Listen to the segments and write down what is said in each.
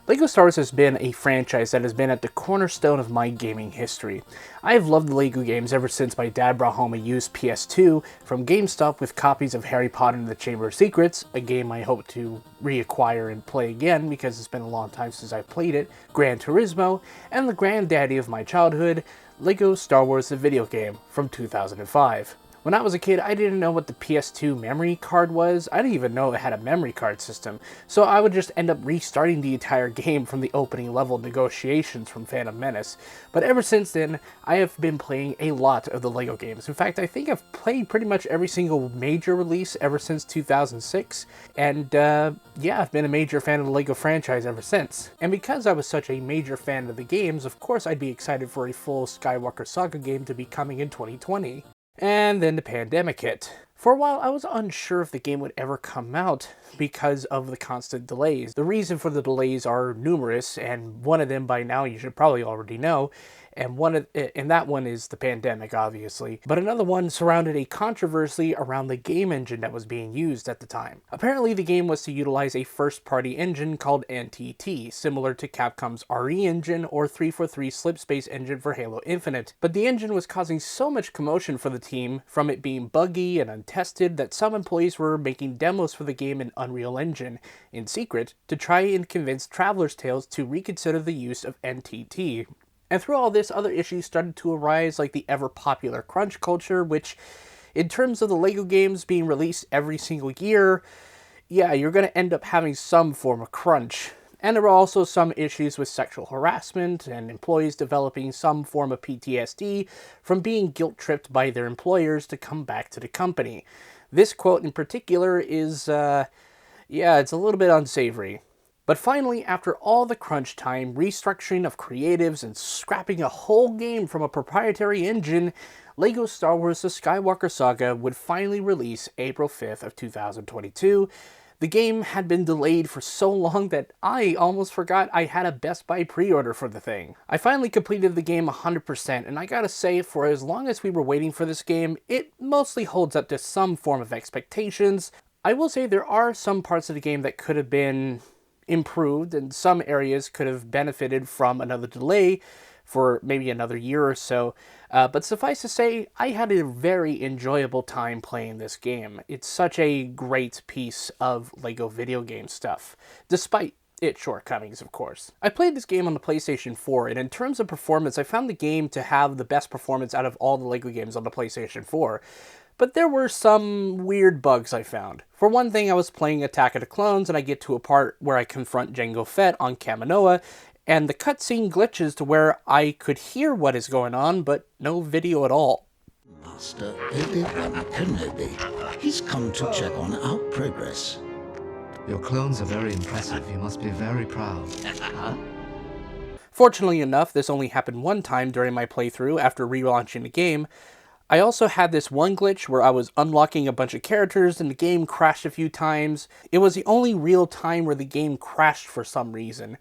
LEGO Star Wars has been a franchise that has been at the cornerstone of my gaming history. I have loved the LEGO games ever since my dad brought home a used PS2 from GameStop with copies of Harry Potter and the Chamber of Secrets, a game I hope to reacquire and play again because it's been a long time since I've played it, Gran Turismo, and the granddaddy of my childhood, LEGO Star Wars the video game from 2005. When I was a kid, I didn't know what the PS2 memory card was. I didn't even know it had a memory card system. So I would just end up restarting the entire game from the opening level negotiations from Phantom Menace. But ever since then, I have been playing a lot of the LEGO games. In fact, I think I've played pretty much every single major release ever since 2006. And yeah, I've been a major fan of the LEGO franchise ever since. And because I was such a major fan of the games, of course I'd be excited for a full Skywalker Saga game to be coming in 2020. And then the pandemic hit. For a while, I was unsure if the game would ever come out because of the constant delays. The reason for the delays are numerous, and one of them by now you should probably already know, and that one is the pandemic, obviously. But another one surrounded a controversy around the game engine that was being used at the time. Apparently, the game was to utilize a first-party engine called NTT, similar to Capcom's RE engine or 343 Slipspace engine for Halo Infinite. But the engine was causing so much commotion for the team, from it being buggy and untested, that some employees were making demos for the game in Unreal Engine, in secret, to try and convince Traveler's Tales to reconsider the use of NTT. And through all this, other issues started to arise, like the ever-popular crunch culture, which, in terms of the LEGO games being released every single year, yeah, you're going to end up having some form of crunch. And there were also some issues with sexual harassment and employees developing some form of PTSD from being guilt-tripped by their employers to come back to the company. This quote in particular is, yeah, it's a little bit unsavory. But finally, after all the crunch time, restructuring of creatives, and scrapping a whole game from a proprietary engine, LEGO Star Wars The Skywalker Saga would finally release April 5th of 2022. The game had been delayed for so long that I almost forgot I had a Best Buy pre-order for the thing. I finally completed the game 100%, and I gotta say, for as long as we were waiting for this game, it mostly holds up to some form of expectations. I will say there are some parts of the game that could have been improved, and some areas could have benefited from another delay for maybe another year or so. But suffice to say, I had a very enjoyable time playing this game. It's such a great piece of LEGO video game stuff, despite its shortcomings, of course. I played this game on the PlayStation 4, and in terms of performance, I found the game to have the best performance out of all the LEGO games on the PlayStation 4. But there were some weird bugs I found. For one thing, I was playing Attack of the Clones, and I get to a part where I confront Jango Fett on Kaminoa, and the cutscene glitches to where I could hear what is going on, but no video at all. Master Obi-Wan Kenobi. He's come to check on our progress. Your clones are very impressive. You must be very proud. Fortunately enough, this only happened one time during my playthrough after relaunching the game. I also had this one glitch where I was unlocking a bunch of characters and the game crashed a few times. It was the only real time where the game crashed for some reason.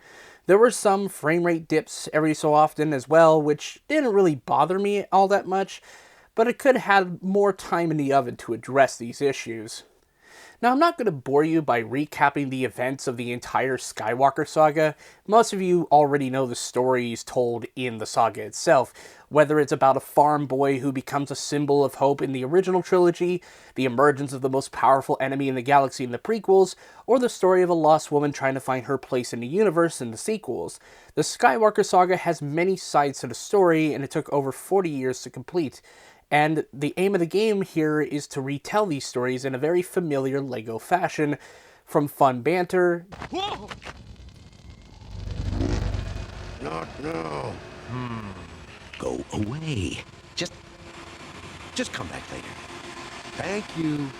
There were some frame rate dips every so often as well, which didn't really bother me all that much, but it could have had more time in the oven to address these issues. Now, I'm not going to bore you by recapping the events of the entire Skywalker Saga. Most of you already know the stories told in the saga itself, whether it's about a farm boy who becomes a symbol of hope in the original trilogy, the emergence of the most powerful enemy in the galaxy in the prequels, or the story of a lost woman trying to find her place in the universe in the sequels. The Skywalker Saga has many sides to the story, and it took over 40 years to complete. And the aim of the game here is to retell these stories in a very familiar LEGO fashion, from fun banter. Whoa! Not now. Go away. Just come back later. Thank you.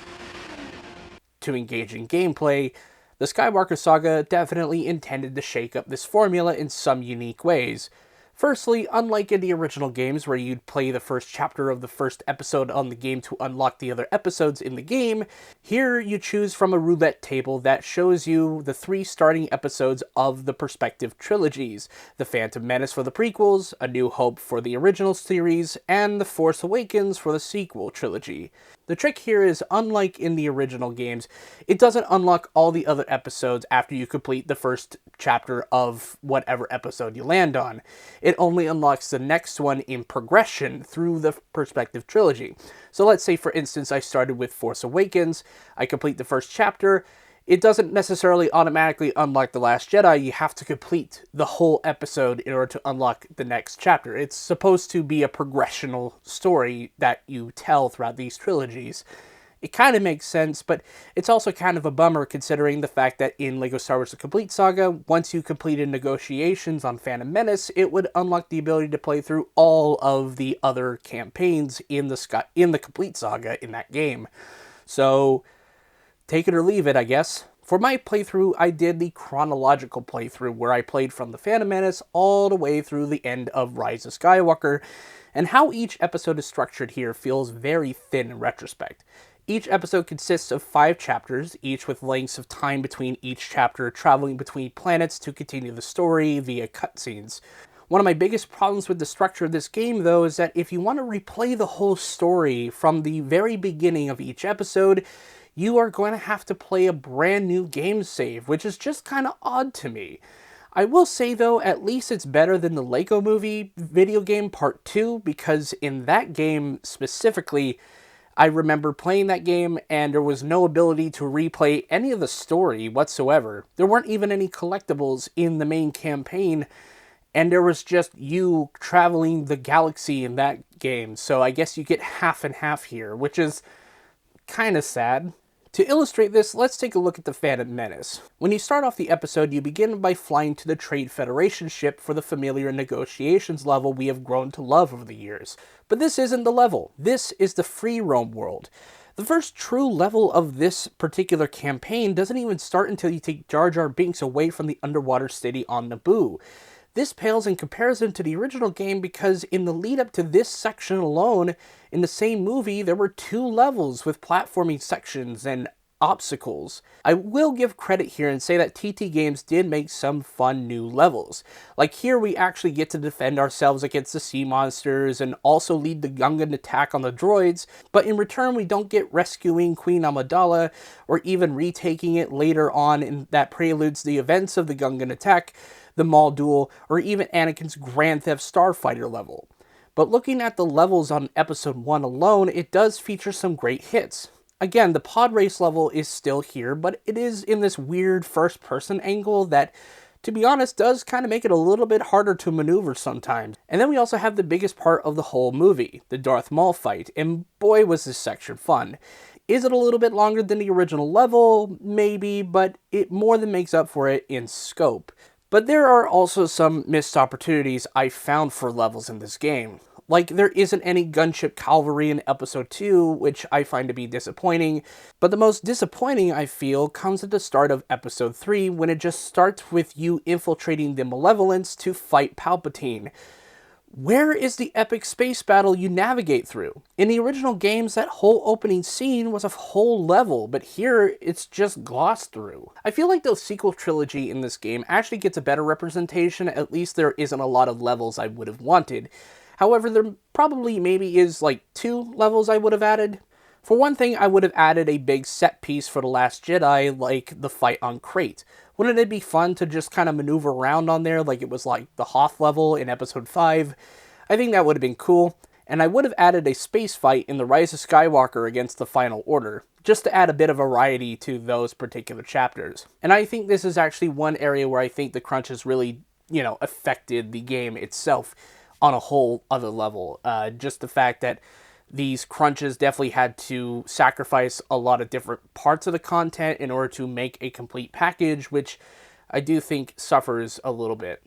To engaging gameplay. The Skywalker Saga definitely intended to shake up this formula in some unique ways. Firstly, unlike in the original games where you'd play the first chapter of the first episode on the game to unlock the other episodes in the game, here you choose from a roulette table that shows you the 3 starting episodes of the prospective trilogies: The Phantom Menace for the prequels, A New Hope for the original series, and The Force Awakens for the sequel trilogy. The trick here is, unlike in the original games, it doesn't unlock all the other episodes after you complete the first chapter of whatever episode you land on. It only unlocks the next one in progression through the perspective trilogy. So let's say, for instance, I started with Force Awakens, I complete the first chapter. It doesn't necessarily automatically unlock The Last Jedi. You have to complete the whole episode in order to unlock the next chapter. It's supposed to be a progressional story that you tell throughout these trilogies. It kind of makes sense, but it's also kind of a bummer considering the fact that in LEGO Star Wars The Complete Saga, once you completed negotiations on Phantom Menace, it would unlock the ability to play through all of the other campaigns in the Complete Saga in that game. So take it or leave it, I guess. For my playthrough, I did the chronological playthrough where I played from the Phantom Menace all the way through the end of Rise of Skywalker, and how each episode is structured here feels very thin in retrospect. Each episode consists of 5 chapters, each with lengths of time between each chapter, traveling between planets to continue the story via cutscenes. One of my biggest problems with the structure of this game, though, is that if you want to replay the whole story from the very beginning of each episode, you are going to have to play a brand new game save, which is just kind of odd to me. I will say, though, at least it's better than the Lego Movie video game Part 2, because in that game specifically, I remember playing that game and there was no ability to replay any of the story whatsoever. There weren't even any collectibles in the main campaign, and there was just you traveling the galaxy in that game. So I guess you get half and half here, which is kind of sad. To illustrate this, let's take a look at the Phantom Menace. When you start off the episode, you begin by flying to the Trade Federation ship for the familiar negotiations level we have grown to love over the years. But this isn't the level. This is the free roam world. The first true level of this particular campaign doesn't even start until you take Jar Jar Binks away from the underwater city on Naboo. This pales in comparison to the original game because in the lead up to this section alone, in the same movie, there were 2 levels with platforming sections and obstacles. I will give credit here and say that TT Games did make some fun new levels. Like here we actually get to defend ourselves against the sea monsters and also lead the Gungan attack on the droids, but in return we don't get rescuing Queen Amidala or even retaking it later on in that preludes the events of the Gungan attack, the Maul duel, or even Anakin's Grand Theft Starfighter level. But looking at the levels on Episode 1 alone, it does feature some great hits. Again, the pod race level is still here, but it is in this weird first-person angle that, to be honest, does kind of make it a little bit harder to maneuver sometimes. And then we also have the biggest part of the whole movie, the Darth Maul fight, and boy was this section fun. Is it a little bit longer than the original level? Maybe, but it more than makes up for it in scope. But there are also some missed opportunities I found for levels in this game. Like, there isn't any gunship cavalry in Episode 2, which I find to be disappointing, but the most disappointing, I feel, comes at the start of Episode 3, when it just starts with you infiltrating the Malevolence to fight Palpatine. Where is the epic space battle you navigate through? In the original games, that whole opening scene was a whole level, but here it's just glossed through. I feel like the sequel trilogy in this game actually gets a better representation. At least there isn't a lot of levels I would have wanted. However, there probably maybe is like 2 levels I would have added. For one thing, I would have added a big set piece for The Last Jedi, like the fight on Crate. Wouldn't it be fun to just kind of maneuver around on there like it was like the Hoth level in Episode 5? I think that would have been cool. And I would have added a space fight in The Rise of Skywalker against the Final Order, just to add a bit of variety to those particular chapters. And I think this is actually one area where I think the crunches really, affected the game itself on a whole other level. Just the fact that these crunches definitely had to sacrifice a lot of different parts of the content in order to make a complete package, which I do think suffers a little bit.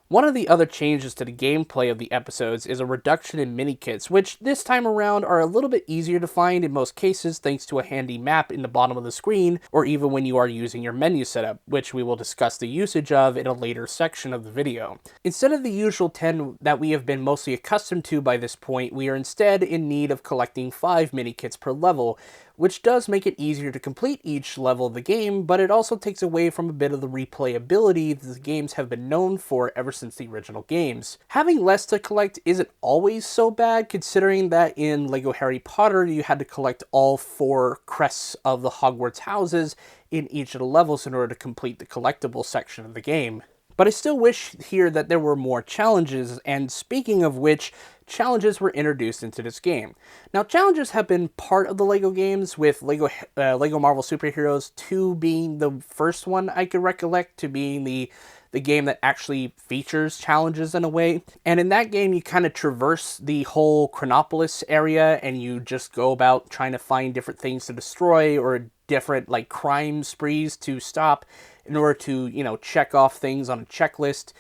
One of the other changes to the gameplay of the episodes is a reduction in mini-kits, which this time around are a little bit easier to find in most cases thanks to a handy map in the bottom of the screen, or even when you are using your menu setup, which we will discuss the usage of in a later section of the video. Instead of the usual 10 that we have been mostly accustomed to by this point, we are instead in need of collecting 5 mini-kits per level, which does make it easier to complete each level of the game, but it also takes away from a bit of the replayability that the games have been known for ever since the original games. Having less to collect isn't always so bad, considering that in LEGO Harry Potter you had to collect all 4 crests of the Hogwarts houses in each of the levels in order to complete the collectible section of the game. But I still wish here that there were more challenges, and speaking of which, challenges were introduced into this game. Now, challenges have been part of the LEGO games, with LEGO Marvel Superheroes 2 being the first one I could recollect to being the game that actually features challenges in a way. And in that game, you kind of traverse the whole Chronopolis area, and you just go about trying to find different things to destroy or different like crime sprees to stop in order to, check off things on a checklist.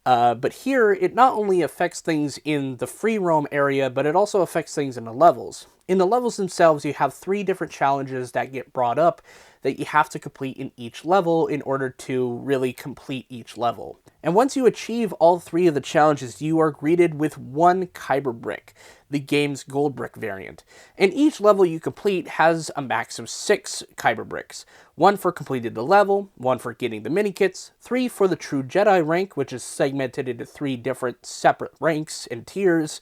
But here, it not only affects things in the free roam area, but it also affects things in the levels. In the levels themselves, you have 3 different challenges that get brought up that you have to complete in each level in order to really complete each level. And once you achieve all 3 of the challenges, you are greeted with 1 Kyber brick, the game's gold brick variant. And each level you complete has a max of 6 Kyber bricks. 1 for completing the level, 1 for getting the mini kits, 3 for the True Jedi rank, which is segmented into 3 different separate ranks and tiers,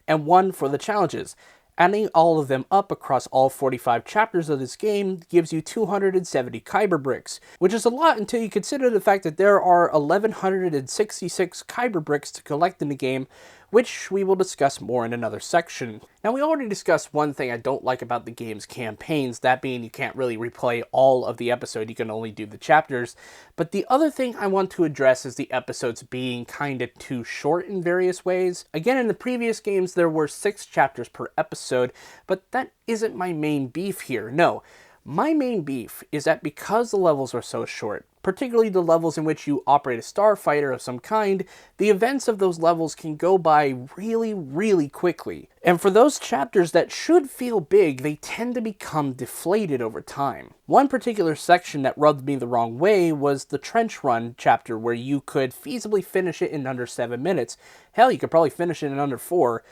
and 1 for the challenges. Adding all of them up across all 45 chapters of this game gives you 270 Kyber bricks, which is a lot until you consider the fact that there are 1,166 Kyber bricks to collect in the game, which we will discuss more in another section. Now, we already discussed one thing I don't like about the game's campaigns, that being you can't really replay all of the episode, you can only do the chapters. But the other thing I want to address is the episodes being kinda too short in various ways. Again, in the previous games there were 6 chapters per episode, but that isn't my main beef here. No. My main beef is that because the levels are so short, particularly the levels in which you operate a starfighter of some kind, the events of those levels can go by really, really quickly. And for those chapters that should feel big, they tend to become deflated over time. One particular section that rubbed me the wrong way was the Trench Run chapter, where you could feasibly finish it in under 7 minutes. Hell, you could probably finish it in under 4.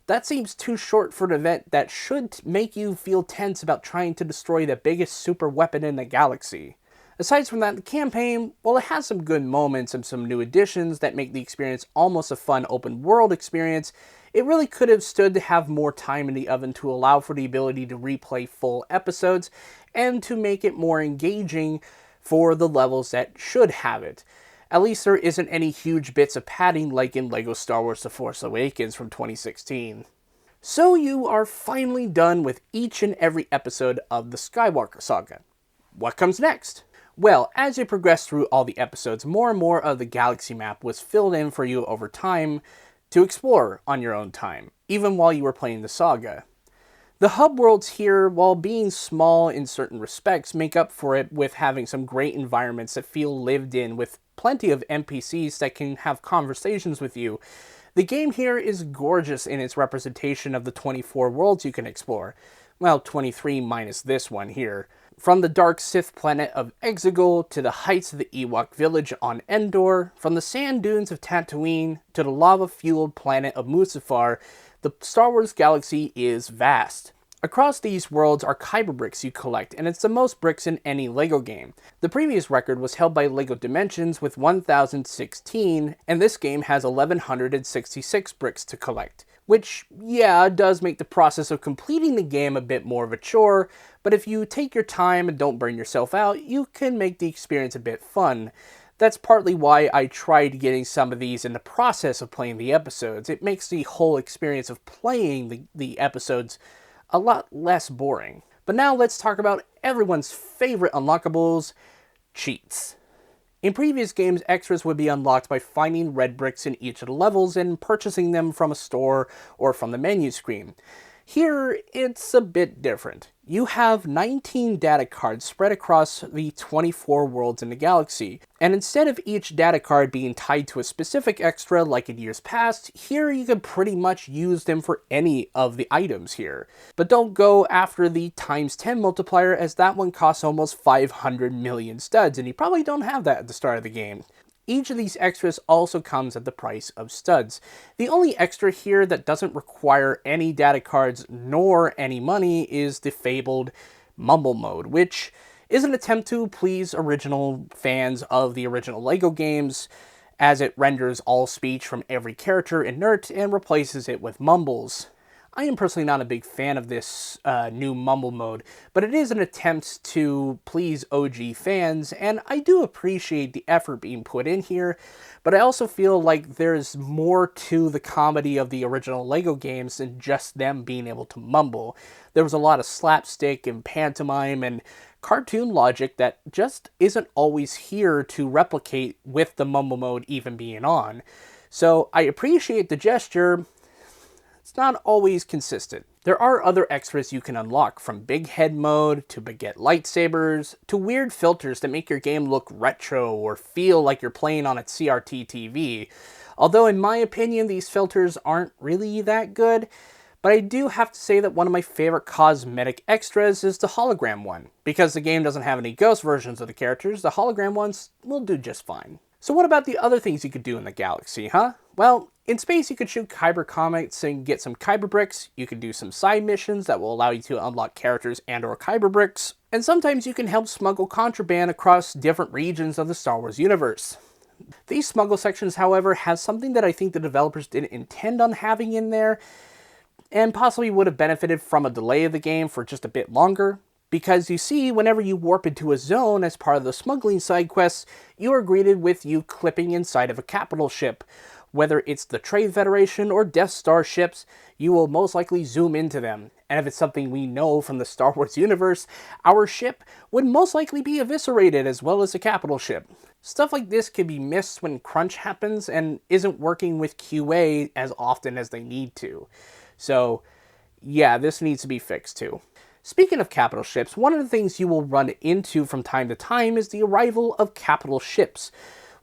That seems too short for an event that should make you feel tense about trying to destroy the biggest super weapon in the galaxy. Aside from that, the campaign, while it has some good moments and some new additions that make the experience almost a fun open world experience, it really could have stood to have more time in the oven to allow for the ability to replay full episodes and to make it more engaging for the levels that should have it. At least there isn't any huge bits of padding like in LEGO Star Wars The Force Awakens from 2016. So you are finally done with each and every episode of the Skywalker Saga. What comes next? Well, as you progress through all the episodes, more and more of the galaxy map was filled in for you over time to explore on your own time, even while you were playing the saga. The hub worlds here, while being small in certain respects, make up for it with having some great environments that feel lived in, with plenty of NPCs that can have conversations with you. The game here is gorgeous in its representation of the 24 worlds you can explore. Well, 23 minus this one here. From the dark Sith planet of Exegol to the heights of the Ewok village on Endor, from the sand dunes of Tatooine to the lava-fueled planet of Mustafar, the Star Wars galaxy is vast. Across these worlds are Kyber bricks you collect, and it's the most bricks in any LEGO game. The previous record was held by LEGO Dimensions with 1,016, and this game has 1,166 bricks to collect. Which, yeah, does make the process of completing the game a bit more of a chore, but if you take your time and don't burn yourself out, you can make the experience a bit fun. That's partly why I tried getting some of these in the process of playing the episodes. It makes the whole experience of playing the episodes a lot less boring. But now let's talk about everyone's favorite unlockables, cheats. In previous games, extras would be unlocked by finding red bricks in each of the levels and purchasing them from a store or from the menu screen. Here, it's a bit different. You have 19 data cards spread across the 24 worlds in the galaxy, and instead of each data card being tied to a specific extra like in years past, here you can pretty much use them for any of the items here. But don't go after the times 10 multiplier, as that one costs almost 500 million studs, and you probably don't have that at the start of the game. Each of these extras also comes at the price of studs. The only extra here that doesn't require any data cards nor any money is the fabled Mumble Mode, which is an attempt to please original fans of the original LEGO games, as it renders all speech from every character inert and replaces it with mumbles. I am personally not a big fan of this new Mumble Mode, but it is an attempt to please OG fans, and I do appreciate the effort being put in here, but I also feel like there's more to the comedy of the original LEGO games than just them being able to mumble. There was a lot of slapstick and pantomime and cartoon logic that just isn't always here to replicate with the Mumble Mode even being on. So I appreciate the gesture. It's not always consistent. There are other extras you can unlock, from Big Head Mode, to Baguette lightsabers, to weird filters that make your game look retro or feel like you're playing on a CRT TV. Although in my opinion, these filters aren't really that good, but I do have to say that one of my favorite cosmetic extras is the hologram one. Because the game doesn't have any ghost versions of the characters, the hologram ones will do just fine. So what about the other things you could do in the galaxy, huh? Well, in space you could shoot Kyber comets and get some Kyber bricks, you can do some side missions that will allow you to unlock characters and or Kyber bricks, and sometimes you can help smuggle contraband across different regions of the Star Wars universe. These smuggle sections, however, have something that I think the developers didn't intend on having in there, and possibly would have benefited from a delay of the game for just a bit longer. Because you see, whenever you warp into a zone as part of the smuggling side quests, you are greeted with you clipping inside of a capital ship. Whether it's the Trade Federation or Death Star ships, you will most likely zoom into them. And if it's something we know from the Star Wars universe, our ship would most likely be eviscerated as well as the capital ship. Stuff like this can be missed when crunch happens and isn't working with QA as often as they need to. So yeah, this needs to be fixed too. Speaking of capital ships, one of the things you will run into from time to time is the arrival of capital ships.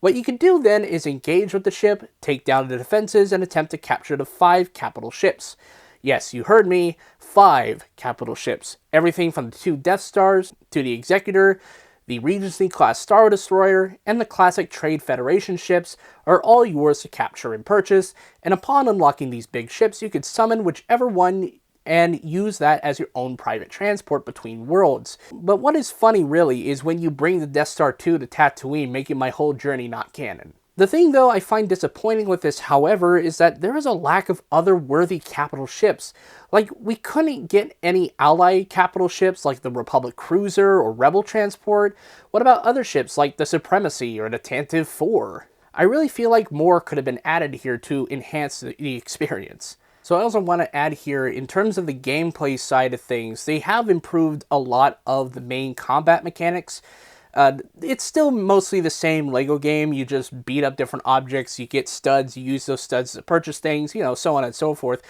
What you can do then is engage with the ship, take down the defenses, and attempt to capture the 5 capital ships. Yes, you heard me, 5 capital ships. Everything from the 2 Death Stars, to the Executor, the Regency-class Star Destroyer, and the classic Trade Federation ships are all yours to capture and purchase, and upon unlocking these big ships, you can summon whichever one and use that as your own private transport between worlds. But what is funny really is when you bring the Death Star 2 to Tatooine, making my whole journey not canon. The thing though I find disappointing with this, however, is that there is a lack of other worthy capital ships. Like, we couldn't get any ally capital ships like the Republic Cruiser or Rebel Transport. What about other ships like the Supremacy or the Tantive 4? I really feel like more could have been added here to enhance the experience. So I also want to add here, in terms of the gameplay side of things, they have improved a lot of the main combat mechanics. It's still mostly the same LEGO game. You just beat up different objects, you get studs, you use those studs to purchase things, you know, so on and so forth.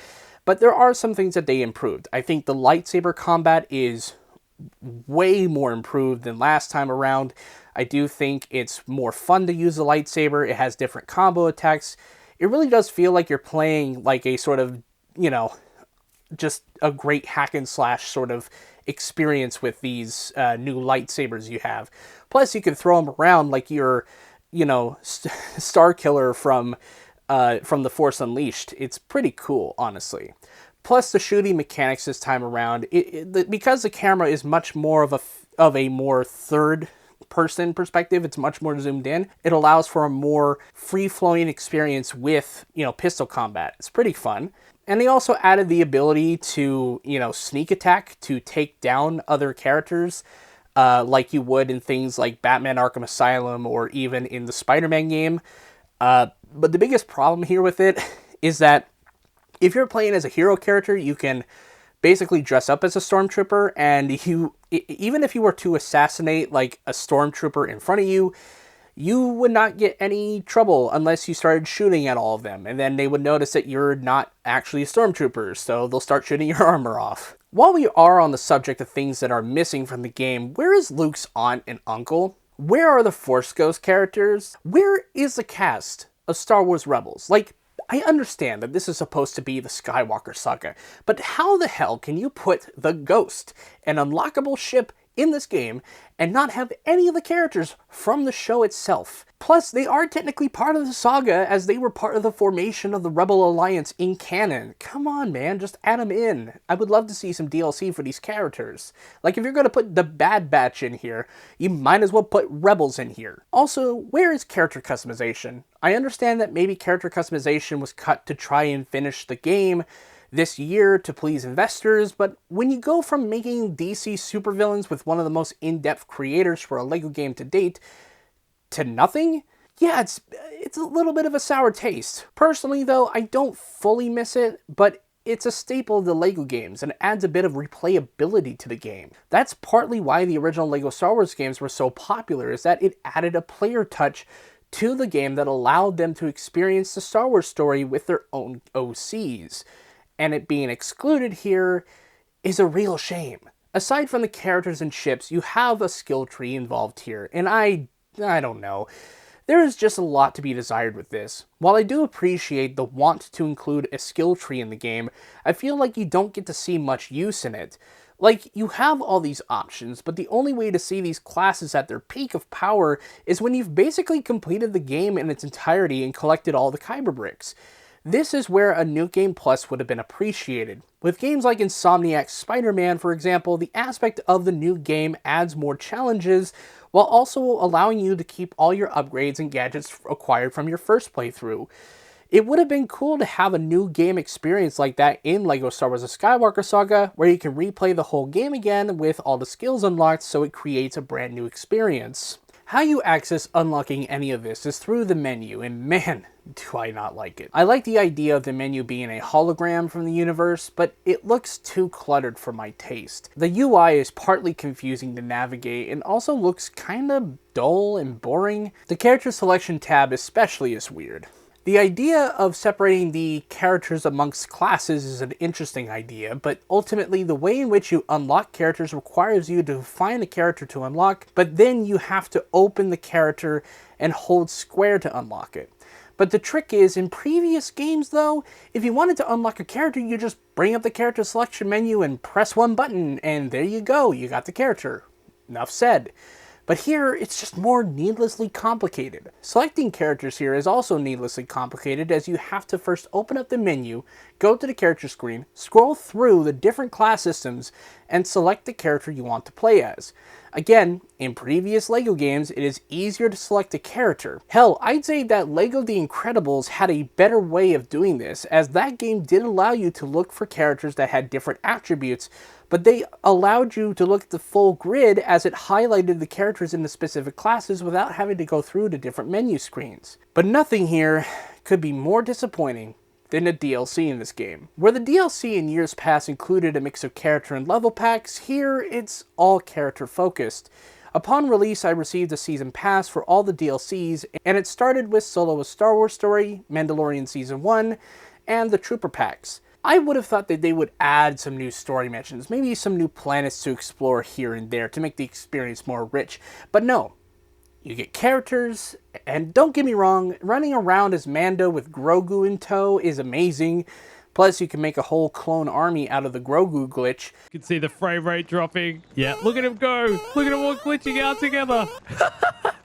But there are some things that they improved. I think the lightsaber combat is way more improved than last time around. I do think it's more fun to use the lightsaber. It has different combo attacks. It really does feel like you're playing like a sort of, you know, just a great hack and slash sort of experience with these new lightsabers you have. Plus, you can throw them around like you're, you know, Star Killer from The Force Unleashed. It's pretty cool, honestly. Plus, the shooting mechanics this time around, because the camera is much more of a more third-person perspective, it's much more zoomed in, it allows for a more free-flowing experience with, you know, pistol combat. It's pretty fun. And they also added the ability to, you know, sneak attack to take down other characters, like you would in things like Batman Arkham Asylum or even in the Spider-Man game. But the biggest problem here with it is that if you're playing as a hero character, you can basically dress up as a stormtrooper, and even if you were to assassinate like a stormtrooper in front of you, you would not get any trouble unless you started shooting at all of them, and then they would notice that you're not actually a stormtrooper, so they'll start shooting your armor off. While we are on the subject of things that are missing from the game, where is Luke's aunt and uncle? Where are the Force Ghost characters? Where is the cast of Star Wars Rebels? Like, I understand that this is supposed to be the Skywalker Saga, but how the hell can you put the Ghost, an unlockable ship, in this game and not have any of the characters from the show itself? Plus, they are technically part of the saga, as they were part of the formation of the Rebel Alliance in canon. Come on, man, just add them in. I would love to see some DLC for these characters. Like, if you're going to put the Bad Batch in here, you might as well put Rebels in here. Also, where is character customization? I understand that maybe character customization was cut to try and finish the game this year to please investors, but when you go from making DC supervillains with one of the most in-depth creators for a LEGO game to date, to nothing? Yeah, it's a little bit of a sour taste. Personally, though, I don't fully miss it, but it's a staple of the LEGO games and adds a bit of replayability to the game. That's partly why the original LEGO Star Wars games were so popular, is that it added a player touch to the game that allowed them to experience the Star Wars story with their own OCs. And it being excluded here is a real shame. Aside from the characters and ships, you have a skill tree involved here, and I don't know. There is just a lot to be desired with this. While I do appreciate the want to include a skill tree in the game, I feel like you don't get to see much use in it. Like, you have all these options, but the only way to see these classes at their peak of power is when you've basically completed the game in its entirety and collected all the Kyber bricks. This is where a New Game Plus would have been appreciated. With games like Insomniac's Spider-Man, for example, the aspect of the new game adds more challenges, while also allowing you to keep all your upgrades and gadgets acquired from your first playthrough. It would have been cool to have a new game experience like that in LEGO Star Wars: The Skywalker Saga, where you can replay the whole game again with all the skills unlocked, so it creates a brand new experience. How you access unlocking any of this is through the menu, and man, do I not like it. I like the idea of the menu being a hologram from the universe, but it looks too cluttered for my taste. The UI is partly confusing to navigate and also looks kinda dull and boring. The character selection tab especially is weird. The idea of separating the characters amongst classes is an interesting idea, but ultimately the way in which you unlock characters requires you to find a character to unlock, but then you have to open the character and hold square to unlock it. But the trick is, in previous games though, if you wanted to unlock a character, you just bring up the character selection menu and press one button, and there you go, you got the character. Enough said. But here, it's just more needlessly complicated. Selecting characters here is also needlessly complicated, as you have to first open up the menu, go to the character screen, scroll through the different class systems, and select the character you want to play as. Again, in previous LEGO games, it is easier to select a character. Hell, I'd say that LEGO The Incredibles had a better way of doing this, as that game did allow you to look for characters that had different attributes, but they allowed you to look at the full grid as it highlighted the characters in the specific classes without having to go through the different menu screens. But nothing here could be more disappointing than a DLC in this game. Where the DLC in years past included a mix of character and level packs, here it's all character focused. Upon release, I received a season pass for all the DLCs, and it started with Solo: A Star Wars Story, Mandalorian Season 1, and the Trooper packs. I would have thought that they would add some new story missions, maybe some new planets to explore here and there to make the experience more rich, but no. You get characters, and don't get me wrong, running around as Mando with Grogu in tow is amazing. Plus, you can make a whole clone army out of the Grogu glitch. You can see the frame rate dropping. Yeah, look at him go. Look at them all glitching out together.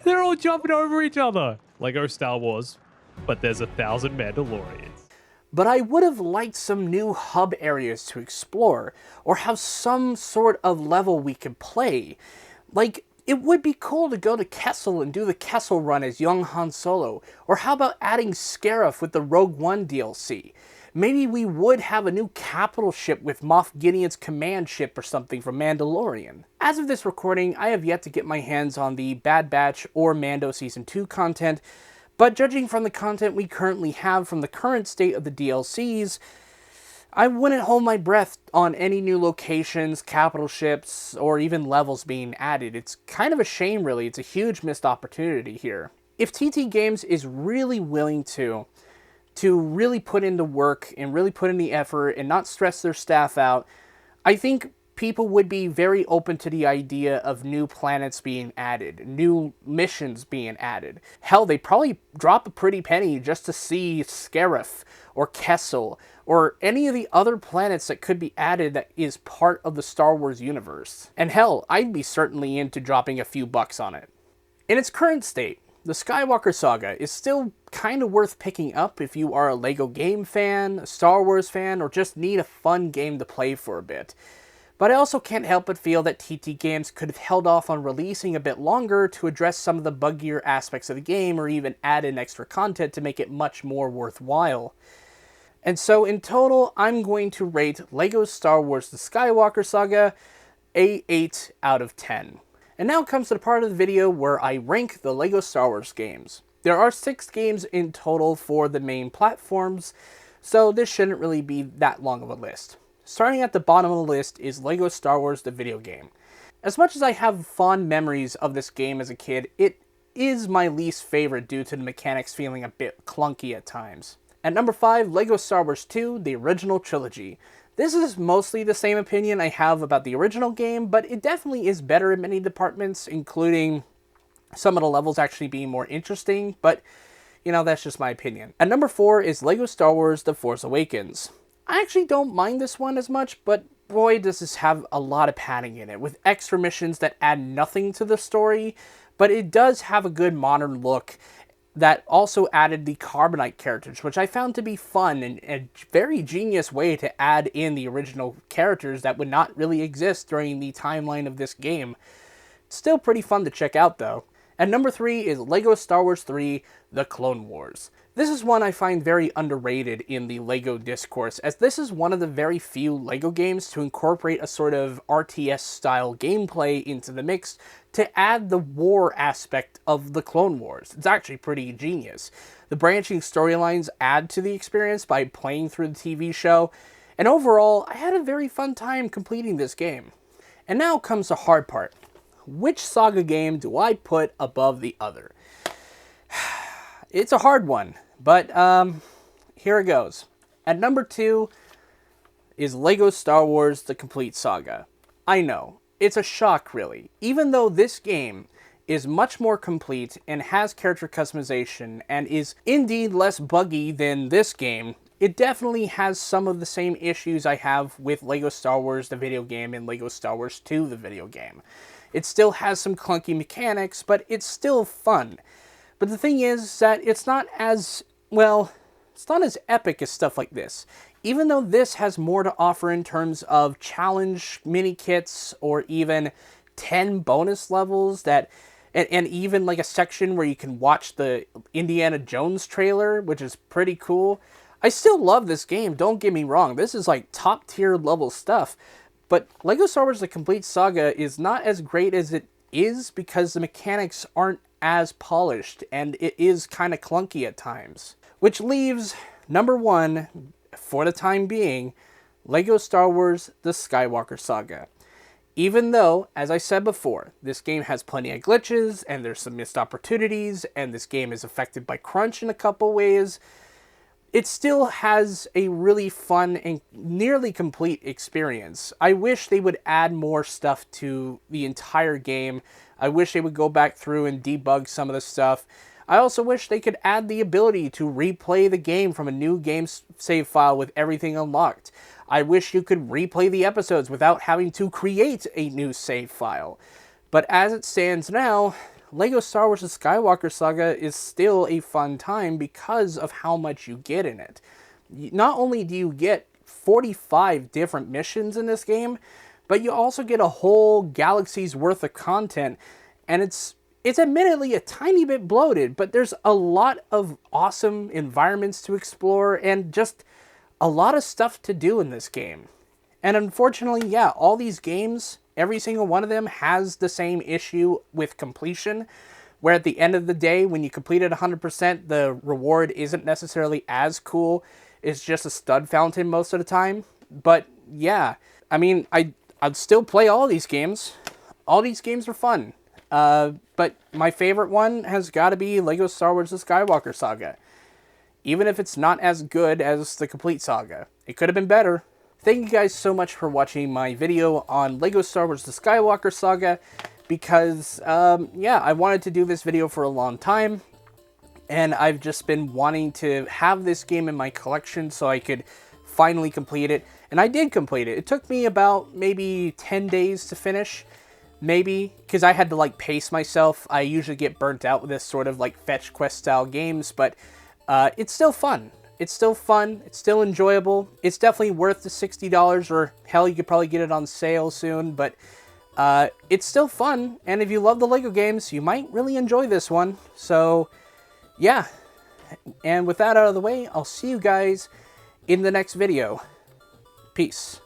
They're all jumping over each other. Lego Star Wars, but there's 1,000 Mandalorians. But I would have liked some new hub areas to explore, or have some sort of level we could play. Like, it would be cool to go to Kessel and do the Kessel run as young Han Solo, or how about adding Scarif with the Rogue One DLC? Maybe we would have a new capital ship with Moff Gideon's command ship or something from Mandalorian. As of this recording, I have yet to get my hands on the Bad Batch or Mando Season 2 content, but judging from the content we currently have from the current state of the DLCs, I wouldn't hold my breath on any new locations, capital ships, or even levels being added. It's kind of a shame, really. It's a huge missed opportunity here. If TT Games is really willing to really put in the work and really put in the effort and not stress their staff out, I think people would be very open to the idea of new planets being added, new missions being added. Hell, they probably drop a pretty penny just to see Scarif or Kessel or any of the other planets that could be added that is part of the Star Wars universe. And hell, I'd be certainly into dropping a few bucks on it. In its current state, the Skywalker Saga is still kind of worth picking up if you are a LEGO game fan, a Star Wars fan, or just need a fun game to play for a bit. But I also can't help but feel that TT Games could have held off on releasing a bit longer to address some of the buggier aspects of the game, or even add in extra content to make it much more worthwhile. And so in total, I'm going to rate LEGO Star Wars The Skywalker Saga a 8 out of 10. And now comes to the part of the video where I rank the LEGO Star Wars games. There are 6 games in total for the main platforms, so this shouldn't really be that long of a list. Starting at the bottom of the list is LEGO Star Wars the video game. As much as I have fond memories of this game as a kid, it is my least favorite due to the mechanics feeling a bit clunky at times. At number 5, LEGO Star Wars 2, the original trilogy. This is mostly the same opinion I have about the original game, but it definitely is better in many departments, including some of the levels actually being more interesting, but, you know, that's just my opinion. At number 4 is LEGO Star Wars The Force Awakens. I actually don't mind this one as much, but boy does this have a lot of padding in it, with extra missions that add nothing to the story, but it does have a good modern look that also added the Carbonite characters, which I found to be fun and a very genius way to add in the original characters that would not really exist during the timeline of this game. Still pretty fun to check out though. At number 3 is LEGO Star Wars 3, The Clone Wars. This is one I find very underrated in the LEGO discourse, as this is one of the very few LEGO games to incorporate a sort of RTS-style gameplay into the mix to add the war aspect of the Clone Wars. It's actually pretty genius. The branching storylines add to the experience by playing through the TV show, and overall, I had a very fun time completing this game. And now comes the hard part. Which Saga game do I put above the other? It's a hard one, but here it goes. At number 2 is LEGO Star Wars The Complete Saga. I know, it's a shock really. Even though this game is much more complete and has character customization and is indeed less buggy than this game, it definitely has some of the same issues I have with LEGO Star Wars the video game and LEGO Star Wars 2 the video game. It still has some clunky mechanics, but it's still fun. But the thing is that it's not as, well, it's not as epic as stuff like this. Even though this has more to offer in terms of challenge mini kits or even 10 bonus levels that, and even like a section where you can watch the Indiana Jones trailer, which is pretty cool. I still love this game, don't get me wrong. This is like top tier level stuff. But LEGO Star Wars The Complete Saga is not as great as it is because the mechanics aren't as polished and it is kind of clunky at times. Which leaves number 1, for the time being, LEGO Star Wars The Skywalker Saga. Even though, as I said before, this game has plenty of glitches and there's some missed opportunities and this game is affected by crunch in a couple ways, it still has a really fun and nearly complete experience. I wish they would add more stuff to the entire game. I wish they would go back through and debug some of the stuff. I also wish they could add the ability to replay the game from a new game save file with everything unlocked. I wish you could replay the episodes without having to create a new save file. But as it stands now, LEGO Star Wars The Skywalker Saga is still a fun time because of how much you get in it. Not only do you get 45 different missions in this game, but you also get a whole galaxy's worth of content, and it's admittedly a tiny bit bloated, but there's a lot of awesome environments to explore and just a lot of stuff to do in this game. And unfortunately, yeah, all these games, every single one of them has the same issue with completion, where at the end of the day, when you complete it 100%, the reward isn't necessarily as cool. It's just a stud fountain most of the time. But yeah, I mean, I'd still play all these games. All these games are fun. But my favorite one has got to be LEGO Star Wars The Skywalker Saga. Even if it's not as good as the Complete Saga. It could have been better. Thank you guys so much for watching my video on LEGO Star Wars The Skywalker Saga, because, yeah, I wanted to do this video for a long time, and I've just been wanting to have this game in my collection so I could finally complete it, and I did complete it. It took me about maybe 10 days to finish. maybe, because I had to like pace myself. I usually get burnt out with this sort of like fetch quest style games, but it's still fun. It's still fun. It's still enjoyable. It's definitely worth the $60, or hell, you could probably get it on sale soon, but it's still fun. And if you love the LEGO games, you might really enjoy this one. So yeah, and with that out of the way, I'll see you guys in the next video. Peace.